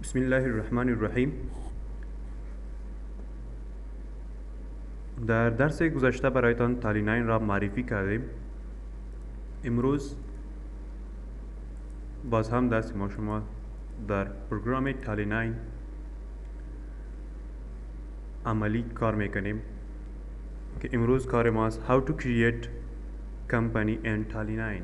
بسم الله الرحمن الرحیم. در درس گذشته برایتان تالی 9 را معرفی کردیم. امروز باز هم درس ما شما در پروگرام تالی 9 عملی کار میکنیم که امروز کار ما است How to create company in تالی 9.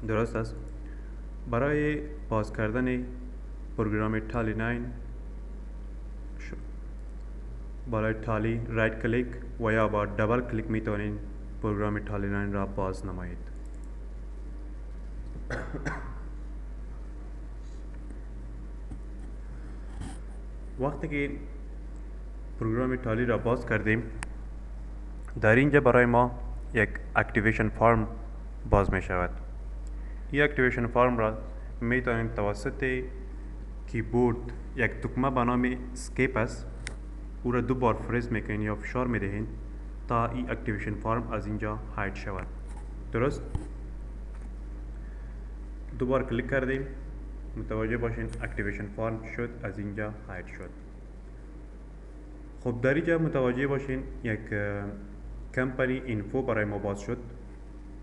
درست است. برای باز کردن پروگرام تالی 9 بالای تالی رایت کلیک و یا با دبل کلیک میتونین پروگرام تالی 9 را باز نمایید. وقتی که پروگرام تالی را باز کردیم، در اینجا برای ما یک اکتیویشن فرم باز می شود. این اکتیویشن فرم را میتونیم توسط کیبورد یک دکمه به نام اسکیپ است، او را 2 بار فریز میکنین یا فشار میدهین تا این اکتیویشن فرم از اینجا هاید شود. درست؟ 2 بار کلیک کردیم، متوجه باشین اکتیویشن فرم شد، از اینجا هاید شد. خب در اینجا متوجه باشین یک کمپانی اینفو برای ما باز شد.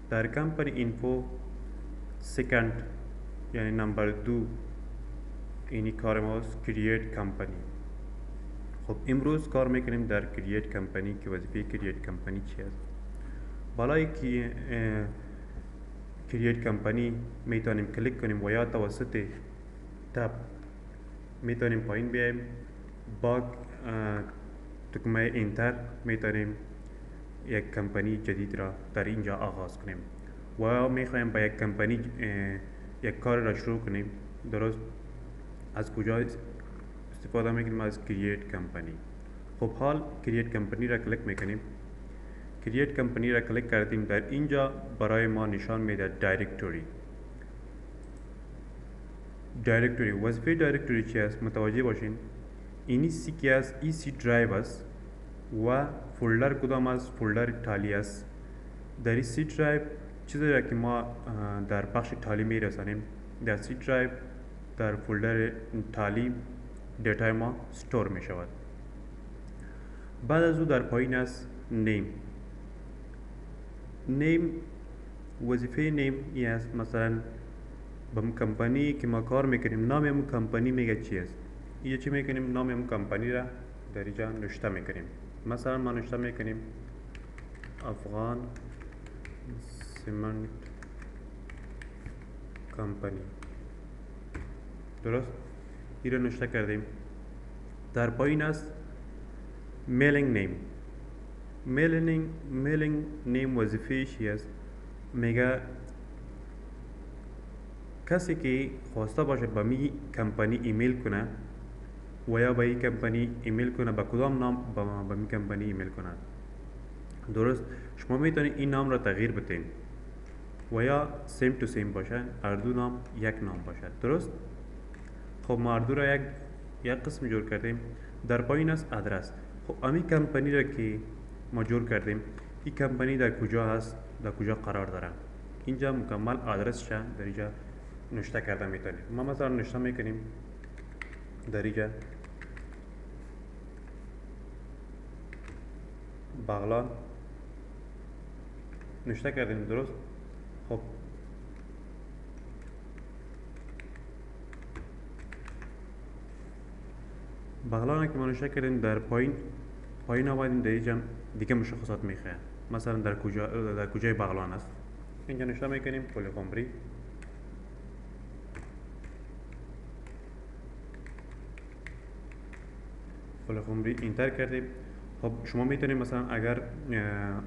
در کمپانی اینفو سکند یعنی نمبر 2 اینی کار ماست کرییت کمپانی. خب امروز کار میکنیم در کرییت کمپانی که وظیفه کرییت کمپانی چی است. بالای کرییت کمپانی میتونیم کلیک کنیم و یا توسط تب میتونیم پایین بیایم، با دکمه انتر میتونیم یک کمپانی جدید را در اینجا آغاز کنیم و میخوایم با یک کمپانی یک کار را شروع کنیم. درست؟ از کجا استفاده میکنیم؟ از کرییت کمپانی. خب حال کرییت کمپانی را کلیک میکنیم. کرییت کمپانی را کلیک کردیم، در اینجا برای ما نشان میده دایرکتوری. وظیفه دایرکتوری چی است؟ متوجه باشین اینی سی است، ای سی درایو است و فولدر کدام است؟ فولدر تالی است. در این سی درایو چیزی را که ما در بخش تالی میرسانیم، در سی درایو در فولدر تالی دیتای ما استور می شود. بعد از او در پایین است نیم. وظیفه نیم ای است مثلا به کمپانی که ما کار میکنیم نام اون کمپانی میگه چی است. یه چی میکنیم؟ نام اون کمپانی را در اینجا نوشته میکنیم. مثلا ما نوشته میکنیم افغان سیمنت کمپانی. درست؟ این را نوشته کردیم. در پایین است میلینگ نیم وظیفه چی است؟ میگه کسی که خواسته باشه به می کمپانی ایمیل کنه و یا به این کمپانی ایمیل کنه، به کدام نام به می کمپانی ایمیل کنه. درست؟ شما میتونید این نام را تغییر بدین و یا سیم تو سیم باشه، هر دو نام یک نام باشه. درست؟ خب ما هر دو را یک قسم جور کردیم. در پایین است آدرس. خب امی کمپانی را که ما جور کردیم، این کمپانی در کجا هست، در کجا قرار داره، اینجا مکمل آدرس شد در اینجا نوشته کرده میتونیم. ما مثلا نوشته میکنیم در اینجا بغلان نوشته کردیم. درست؟ خب بغلان که ما نوشته کردیم، در پایین آمدیم در اینجا دیگه مشخصات میخواه. مثلا در کجای بغلان است، اینجا نوشته میکنیم پولیخومبری. اینتر کردیم. خب شما میتونید مثلا اگر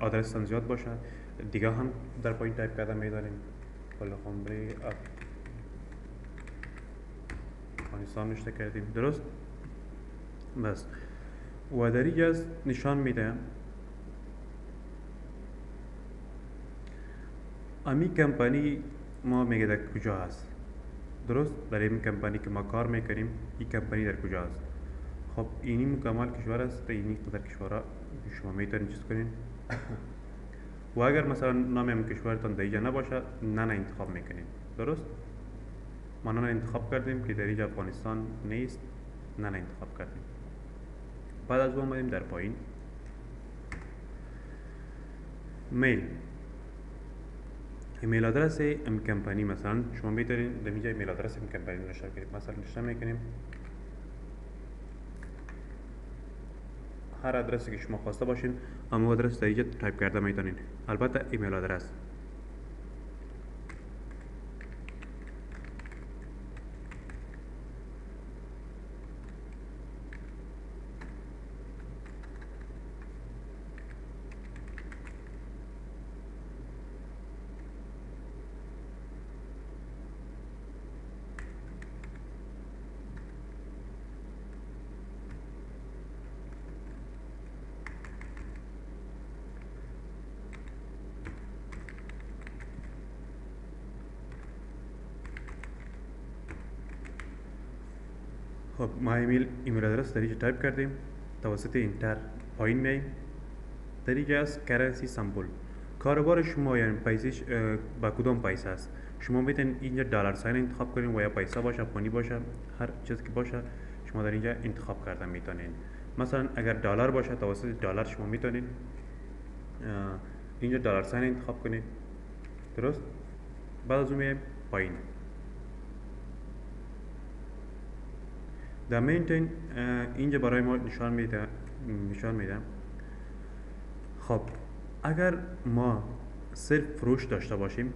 آدرستان زیاد باشه دیگه هم در پایین تایپ کرده میدانیم پولیخومبری افغانستان نوشته کردیم. درست؟ بس و در اینجا نشان میده امی کمپانی ما میگه در کجا هست. درست؟ در این کمپانی که ما کار میکنیم این کمپانی در کجا هست. خب اینی مکمل کشور است، اینی قدر کشورها شما میتونید چیز کنین و اگر مثلا نام هم کشورتان در اینجا نباشه نه انتخاب میکنین. درست؟ ما نان انتخاب کردیم که در اینجا افغانستان نیست، نان انتخاب کردیم. بعد از اون آمدیم در پایین میل، ایمیل آدرس ام کمپانی. مثلا شما میتونید در اینجا ایمیل آدرس ام کمپانی نوشته کنید. مثلا نوشته میکنیم هر آدرسی که شما خواسته باشین اما آدرس در اینجا تایپ کرده میتونین. البته ایمیل آدرس. خب ما ایمیل آدرس در اینجا تایپ کردیم. توسط اینتر پایین میایم. در اینجا است کرنسی سمبل. کاروبار شما یعنی پیسش با کدام پیسه است. شما میتونید اینجا دلار ساین انتخاب کنید و یا پیسه باشه، افغانی باشه، هر چیزی که باشه شما در اینجا انتخاب کردن میتونید. مثلا اگر دلار باشه توسط دلار شما میتونید اینجا دلار ساین انتخاب کنید. درست؟ بعد از اون میایم پایین. در مینتین اینجا برای ما نشان میده. خب اگر ما صرف فروش داشته باشیم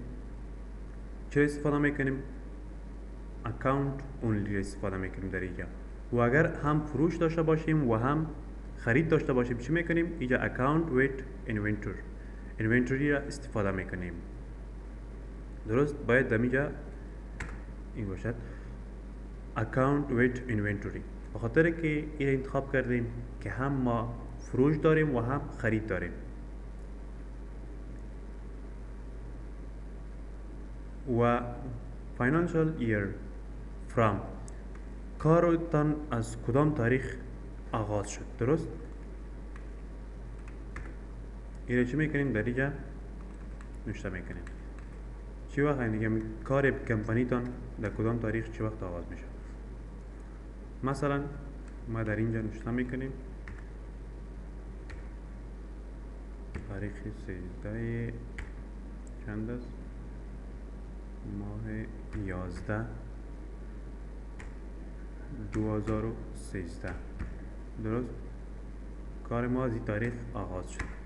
چه استفاده میکنیم؟ اکاونت اونلی استفاده میکنیم در اینجا. و اگر هم فروش داشته باشیم و هم خرید داشته باشیم چی میکنیم؟ اینجا اکاونت ویت اینونتوری را استفاده میکنیم. درست؟ باید در اینجا این باشد اکاونت ویت اینونتوری، بخاطر که این انتخاب کردیم که هم ما فروش داریم و هم خرید داریم. و فاینانشال ایر فرام، کارتان از کدام تاریخ آغاز شد. درست؟ این چی میکنیم؟ در اینجا نوشته میکنیم چی وقت دیگه کار کمپانیتان در کدام تاریخ چی وقت آغاز میشه. مثلا ما در اینجا نوشته میکنیم تاریخ 13 چند است؟ ماه 11 2013. درست؟ کار ما از این تاریخ آغاز شد.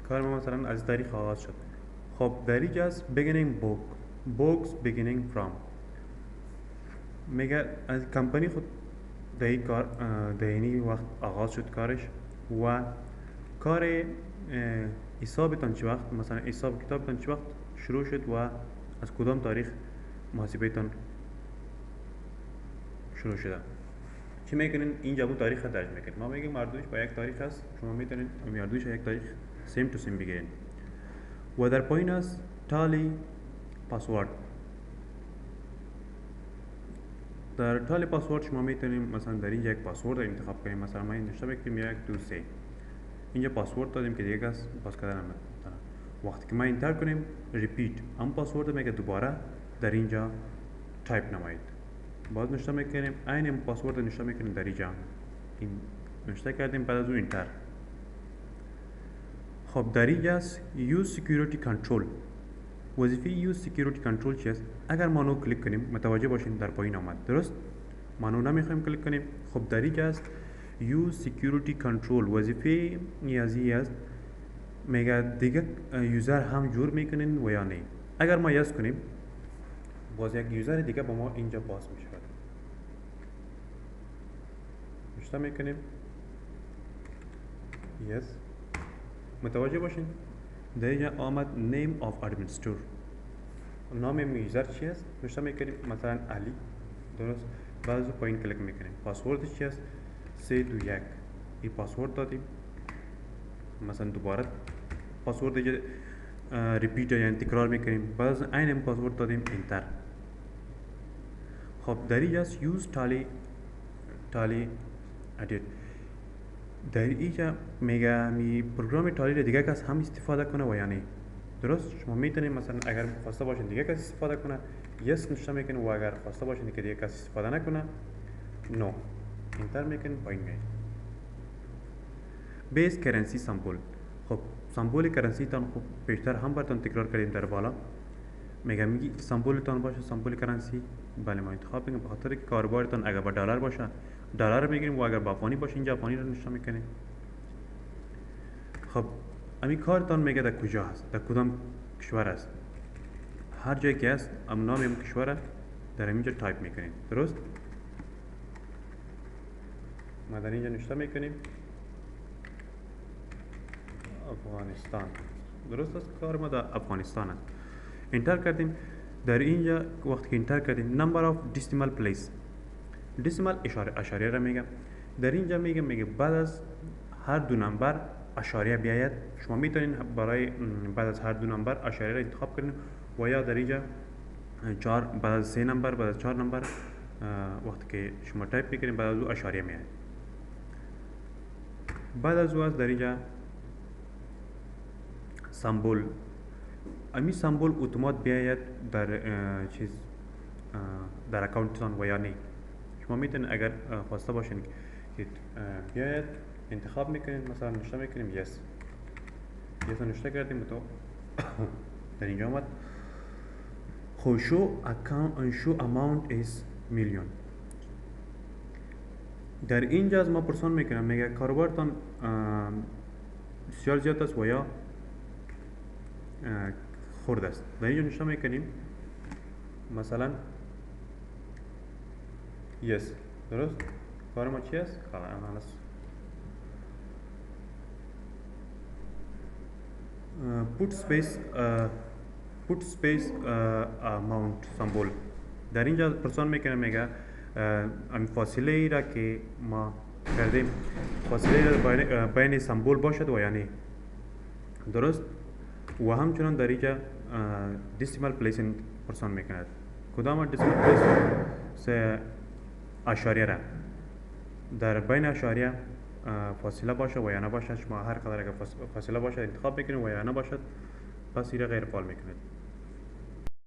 کار ما مثلا از تاریخ آغاز شد. خب در اینجا است beginning books beginning from، میگه از کمپانی خود در این کار در این وقت آغاز شد کارش و کار حسابتان چه وقت، مثلا حساب کتابتان چه وقت شروع شد و از کدام تاریخ محاسبتان شروع شده. چی میکنین؟ اینجا اون تاریخ درج میکنید. ما میگیم مردوش با یک تاریخ است، شما میتونید مردوش یک تاریخ سیم تو سیم بگیرین. و در پایین است تالی پاسورد. در تالی پاسورد شما میتونید مثلا در اینجا یک پاسورد انتخاب کنید. مثلا ما نوشته بکنیم 1 2 3. اینجا پاسورد دادیم که دیگه است باز کردن وقتی که ما انتر کنیم ریپیت هم پاسورد میگه دوباره در اینجا تایپ نمایید. باز نوشته میکنیم عین پاسورد نوشته میکنیم در اینجا این نوشته کردیم. بعد از اون انتر. خب در اینجا است use security control. وظیفه use security control چی است؟ اگر ما نو کلیک کنیم متوجه باشین در پایین آمد. درست؟ ما نو نمیخوایم کلیک کنیم. خب در اینجا است use security control. وظیفه نیازی است میگه دیگه یوزر هم جور میکنین و یا نه. اگر ما یس کنیم باز یک یوزر دیگه با ما اینجا باز میشه. نوشته میکنیم یس. متوجه باشین در اینجا آمد name of administrator. نام یوزر چی است نوشته میکنیم مثلا علی درست بعد از پایین کلیک میکنیم پاسورد چی است 321 این پاسورد دادیم مثلا دوباره پاسورد ریپیت یعنی تکرار میکنیم بعد از این پاسورد دادیم انتر خب در اینجا یوز تالی ادیت در اینجا میگه می پروگرام تالی رو دیگه کس هم استفاده کنه و یا نه درست شما میتونید مثلا اگر خواسته باشین دیگه کس استفاده کنه یس نوشته میکنید و اگر خواسته باشین که دیگه کس استفاده نکنه نو انتر میکنید پایین میاد بیس کرنسی سمبل خب سمبل کرنسی تان خب بیشتر هم براتون تکرار کردیم در بالا میگه سمبل تان باشه سمبل کرنسی بله ما انتخاب میکنیم به خاطر که کاربارتان اگر با دلار باشه دلار میگیریم و اگر با افغانی باشه اینجا افغانی رو نشون میکنیم خب امی کارتان میگه در کجا هست در کدام کشور است هر جایی که هست نام این کشور در اینجا تایپ میکنیم درست ما در اینجا نوشته میکنیم افغانستان درست است کار ما در افغانستان است انتر کردیم در اینجا وقتی که انتر کردیم نمبر آف دسیمال پلیس دسیمال اشاریه را میگم در اینجا میگه بعد از هر دو نمبر اشاریه بیاید شما میتونین برای بعد از هر دو نمبر اشاریه را انتخاب کنید و یا در اینجا بعد از 3 نمبر بعد از 4 نمبر وقتی که شما تایپ میکنید بعد از او اشاریه میاد بعد از او در اینجا سمبل امی سمبل اتومات بیاید در چیز در اکاونتتان و یا نه شما میتونید اگر خواسته باشین که بیاید انتخاب میکنید مثلا نوشته میکنیم یس نوشته کردیم تو در اینجا آمد خب شو اماونت is میلیون در اینجا از ما پرسان میکنم میگه کاروبارتان بسیار زیاد است و یا خرد است در اینجا نوشته میکنیم مثلا یس درست کار ما چی است خلاص put space amount سمبل در اینجا پرسان میکنه میگه این فاصله ای را که ما کردیم فاصله را بین سمبل باشد و یا نه درست و همچنان در اینجا دسیمال پلیس پرسان میکند کدام دسیمال پلیس سه اشاریه را در بین اشاریه فاصله باشه و یا نباشد شما هر قدر اگر فاصله باشه انتخاب میکنید و یا نباشد پس این را غیر فعال میکنید